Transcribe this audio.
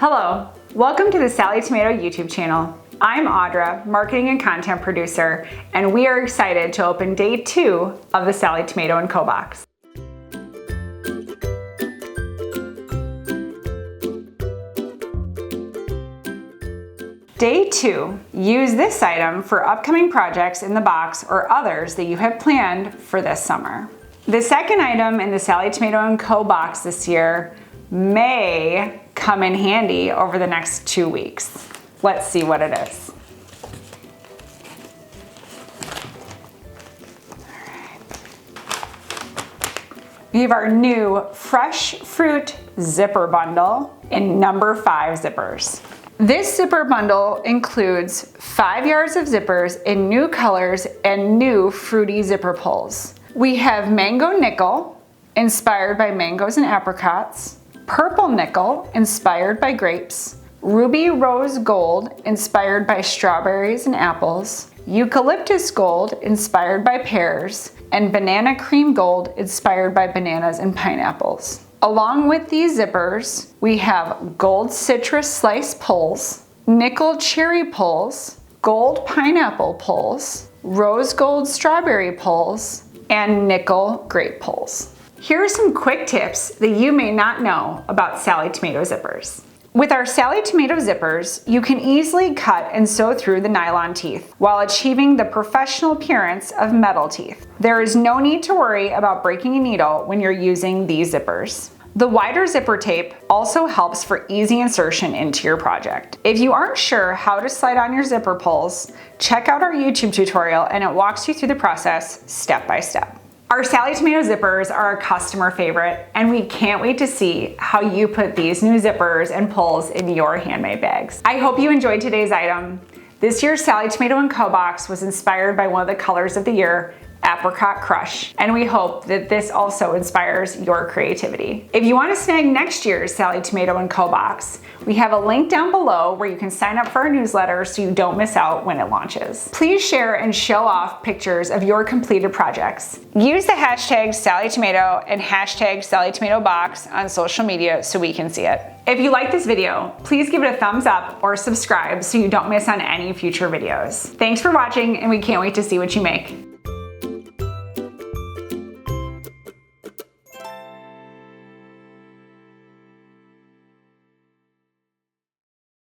Hello, welcome to the Sallie Tomato YouTube channel. I'm Audra, marketing and content producer, and we are excited to open day 2 of the Sallie Tomato Co Box. Day 2, use this item for upcoming projects in the box or others that you have planned for this summer. The second item in the Sallie Tomato Co Box this year may come in handy over the next 2 weeks. Let's see what it is. We have our new fresh fruit zipper bundle in number 5 zippers. This zipper bundle includes 5 yards of zippers in new colors and new fruity zipper pulls. We have mango nickel, inspired by mangoes and apricots, purple nickel, inspired by grapes, ruby rose gold, inspired by strawberries and apples, eucalyptus gold, inspired by pears, and banana cream gold, inspired by bananas and pineapples. Along with these zippers, we have gold citrus slice pulls, nickel cherry pulls, gold pineapple pulls, rose gold strawberry pulls, and nickel grape pulls. Here are some quick tips that you may not know about Sallie Tomato zippers. With our Sallie Tomato zippers, you can easily cut and sew through the nylon teeth while achieving the professional appearance of metal teeth. There is no need to worry about breaking a needle when you're using these zippers. The wider zipper tape also helps for easy insertion into your project. If you aren't sure how to slide on your zipper pulls, check out our YouTube tutorial and it walks you through the process step by step. Our Sallie Tomato zippers are a customer favorite, and we can't wait to see how you put these new zippers and pulls in your handmade bags. I hope you enjoyed today's item. This year's Sallie Tomato Co Box was inspired by one of the colors of the year, Apricot Crush, and we hope that this also inspires your creativity. If you want to snag next year's Sallie Tomato Co Box, we have a link down below where you can sign up for our newsletter so you don't miss out when it launches. Please share and show off pictures of your completed projects. Use the hashtag Sallie Tomato and hashtag Sallie Tomato Box on social media so we can see it. If you like this video, please give it a thumbs up or subscribe so you don't miss on any future videos. Thanks for watching, and we can't wait to see what you make.